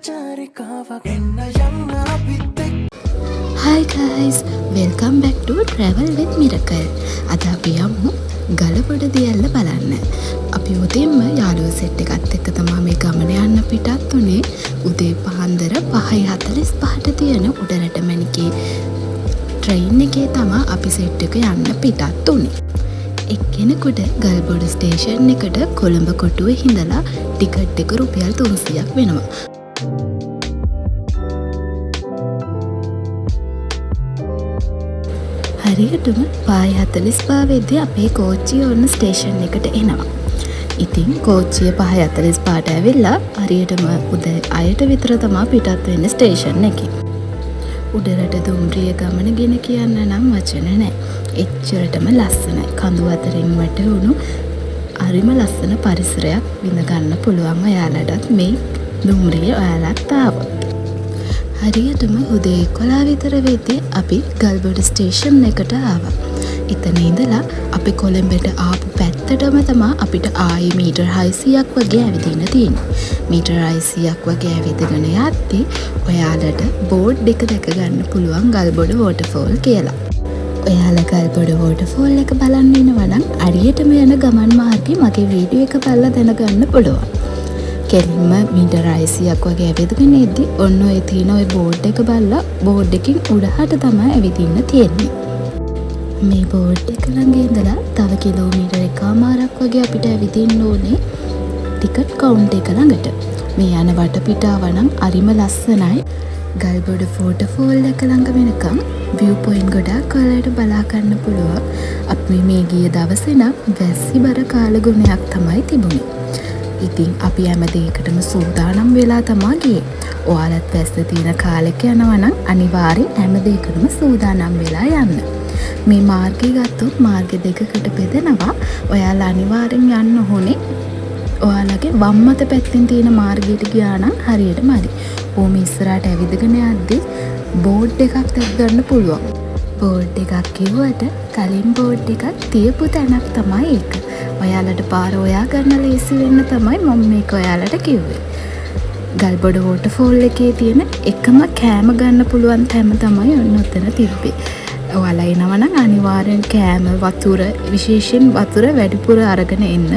Hi guys, welcome back to Travel with Miracle. අද අපි යමු ගලබඩ දියල්ල බලන්න. අපි උදේම යාළුවෝ සෙට් එකත් එක්ක තමයි මේ ගමන යන්න පිටත් උනේ. උදේ පාන්දර 5:45ට තියෙන උඩරට මැණිකේ ට්‍රේන් එකේ තමයි අපි සෙට් එක යන්න පිටත් උනේ. එක්කෙනෙකුට ගල්බඩ ස්ටේෂන් එකට කොළඹ කොටුවේ හිඳලා ටිකට් එක රුපියල් 300ක් වෙනවා. හරියටම 5:45 වෙද්දී අපේ කෝච්චිය ඔන්න ස්ටේෂන් එකට එනවා. ඉතින් කෝච්චිය 5:45ට ඇවිල්ලා හරියටම උදේ 6ට විතර තමයි පිටත් වෙන්නේ ස්ටේෂන් එකේ. උඩරට දුම්රිය ගමන ගැන කියන්න නම් වචන නැහැ. එච්චරටම ලස්සනයි. කඳු අතරින් වැටුණු හරිම ලස්සන පරිසරයක් විඳ ගන්න පුළුවන් ඔයාලටත් මේ දුම්රිය ඔයාලත් ආවොත්. හරියටම උදේ 11 විතර වෙද්දී අපි ගල්බඩ ස්ටේෂන් එකට ආවා. එතන ඉඳලා අපි කොළඹට ආපු පැත්තටම තමයි අපිට ආයේ මීටර් 600ක් වගේ ඇවිදින්න තියෙන්නේ. මීටර් 600ක් වගේ ඇවිදගෙන යද්දී ඔයාලට බෝඩ් එක දැක ගන්න පුළුවන් ගල්බඩ වෝටර්ෆෝල් කියලා. ඔයාලා ගල්බඩ වෝටර්ෆෝල් එක බලන්න ඉනවා නම් අරියටම යන ගමන් මාර්ගේ මගේ වීඩියෝ එක බලලා දැනගන්න පුළුවන්. කෙලින්ම මීටර් 600ක් වගේ ඇවිදගෙන ඉද්දි ඔන්න ඔය තියෙන ඔය බෝඩ් එක බලලා බෝඩ් එකකින් උඩහට තමයි ඇවිදින්න තියෙන්නේ. මේ බෝඩ් එක ළඟ ඉඳලා තව කිලෝමීටර් 1මාරක් වගේ අපිට ඇවිදින්න ඕනේ ටිකට් කවුන්ටර් එක ළඟට. මේ යන වටපිටාව නම් අරිම ලස්සනයි. ගල්බඩ වෝටර්ෆෝල් එක ළඟ වෙනකම් view point ගොඩක් ඔයාලට බලා ගන්න පුළුවන්. අපි මේ ගිය දවසේ නම් වැස්සිබර කාලගුණයක් තමයි තිබුණේ. ඉතින් අපි හැම දෙයකටම සූදානම් වෙලා තමයි ගියේ. ඔයාලත් වැස්ස තියෙන කාලෙක යනවා නම් අනිවාර්යෙන් හැම දෙයකටම සූදානම් වෙලා යන්න. මේ මාර්ගය ගත්තොත් මාර්ග දෙකකට බෙදෙනවා. ඔයාලා අනිවාර්යෙන් යන්න ඕනේ. ඔයාලගේ වම් අත පැත්තෙන් තියෙන මාර්ගයට ගියා නම් හරියටම හරි. ඕම ඉස්සරහට ඇවිදගෙන යද්දී බෝඩ් එකක් දැක් ගන්න පුළුවන්. බෝඩ් එකක් කිව්වට කලින් බෝඩ් එකක් තියපු තැනක් තමයි ඒක. ඔයාලට පාර ඔයා ගන්න ලේසි වෙන්න තමයි මම මේක ඔයාලට කිව්වේ. ගල්බඩ වෝටර්ෆෝල් එකේ තියෙන එකම කෑම ගන්න පුළුවන් තැන තමයි ඔන්න ඔතන තිබ්බේ. ඔයාලා එනවා නම් අනිවාර්යෙන් කෑම වතුර විශේෂයෙන් වතුර වැඩිපුර අරගෙන එන්න.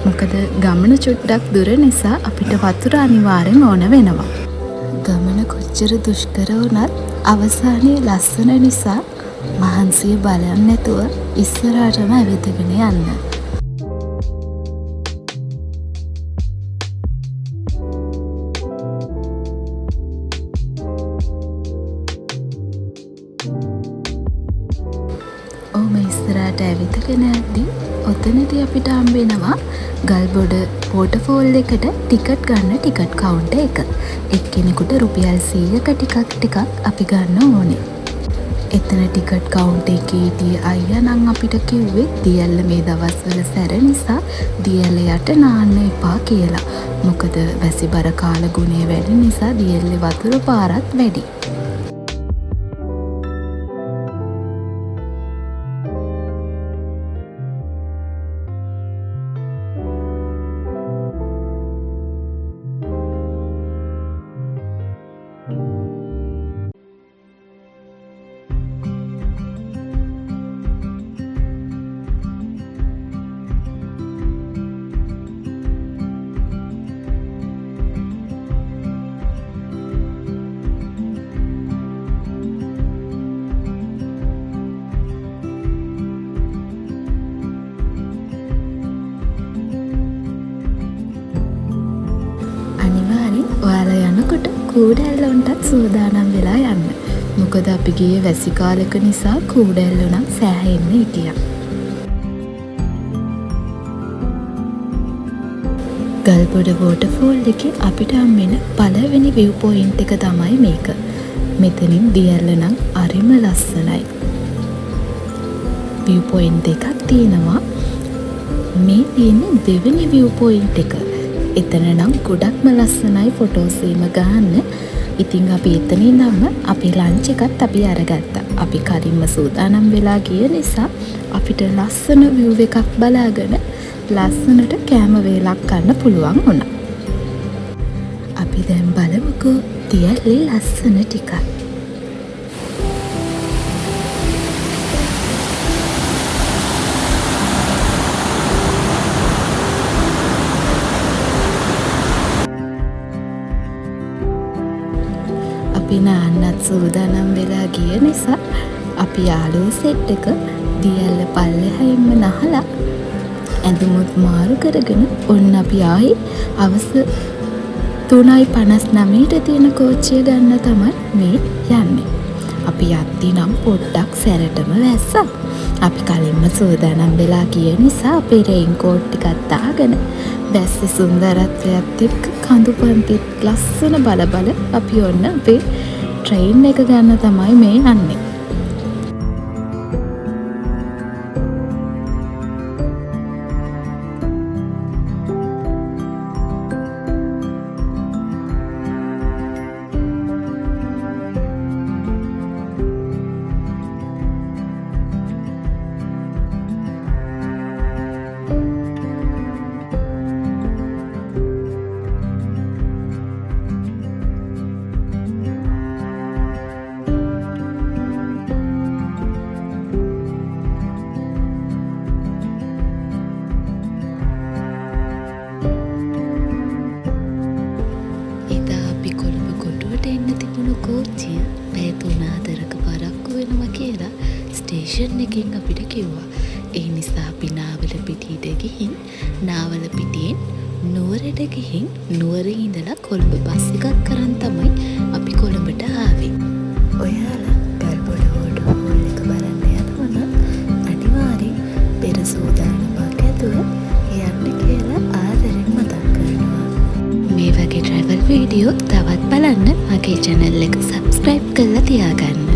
මොකද ගමන චුට්ටක් දුර නිසා අපිට වතුර අනිවාර්යෙන් ඕන වෙනවා. ගමන කොච්චර දුෂ්කර වුණත් අවසානයේ ලස්සන නිසා මහන්සිය බලන්න නැතුව ඉස්සරහටම ඇවිදගෙන යන්න. ඕම ඉස්සරහට ඇවිදගෙන යද්දී ඔතනදී අපිට හම්බ වෙනවා ගල්බඩ වෝටර්ෆෝල් එකට ටිකට් ගන්න ටිකට් කවුන්ටර් එක. එක්කෙනෙකුට රුපියල් 100ක ටිකක් අපි ගන්න ඕනේ. එතන ටිකට් කවුන්ටර් එකේ හිටිය අයියා නම් අපිට කිව්වේ දියැල්ල මේ දවස්වල සැර නිසා දියැල්ල යට නාන්න එපා කියලා. මොකද වැසිබර කාලගුණය වැඩි නිසා දියැල්ලේ වතුර පාරත් වැඩි. ඔයාලා යනකොට කූඩැල්ලොන්ටත් සූදානම් වෙලා යන්න. මොකද අපි ගියේ වැසි කාලෙක නිසා කූඩැල්ලෝ නම් සෑහෙන්න හිටියා. ගල්බඩ වෝටර්ෆෝල් එකේ අපිට හම්බෙන පළවෙනි view point එක තමයි මේක. මෙතනින් දියැල්ල නම් අරිම ලස්සනයි. view point දෙකක් තියෙනවා. මේ තියෙන්නේ දෙවෙනි view point එක. එතන නම් ගොඩක්ම ලස්සනයි ෆොටෝස් එහෙම ගන්න. ඉතින් අපි එතනින් නම් අපේ ලන්ච් එකත් අපි අරගත්තා. අපි කලින්ම සූදානම් වෙලා ගිය නිසා අපිට ලස්සන view එකක් බලාගෙන ලස්සනට කෑම වේලක් ගන්න පුළුවන් වුණා. අපි දැන් බලමුකෝ තියල්ලි ලස්සන ටිකක්. අපි නාන්නත් සූදානම් වෙලා ගිය නිසා අපි යාළුවෝ සෙට් එක දියල්ල පල්ලෙහායින්ම නහලා ඇඳුමුත් මාරු කරගෙන ඔන්න අපි ආයි අවස 3:59ට තියෙන කෝච්චිය ගන්න තමයි මේ යන්නේ. අපි යද්දි නම් පොඩ්ඩක් සැරටම වැස්සා. අපි කලින්ම සූදානම් වෙලා ගිය නිසා අපේ රේන්කෝට් ටිකක් දාගෙන වැස්සේ සුන්දරත්වයත් එක්ක කඳු පන්තිත් ලස්සන බල අපි ඔන්න අපේ ට්‍රේන් එක ගන්න තමයි මේ යන්නේ. කෝච්චිය පැය 3-4ක පරක්කු වෙනවා කියලා ස්ටේෂන් එකෙන් අපිට කිව්වා. ඒ නිසා අපි නාවල පිටියට ගිහින් නාවල පිටියෙන් නුවරට ගිහින් නුවරේ ඉඳලා කොළඹ බස් එකක් කරන් තමයි අපි කොළඹට ආවේ. ඔයාලා ගල්බොඩ හෝටල් එක බලන්න යනවනම් අනිවාර්යෙන් පෙර සූදානමක් ඇතුව යන්න කියලා ආදරෙන් මතක් කරනවා. මේ වගේ ට්‍රැවල් වීඩියෝ තවත් බලන්න මගේ channel එක subscribe කරලා තියාගන්න.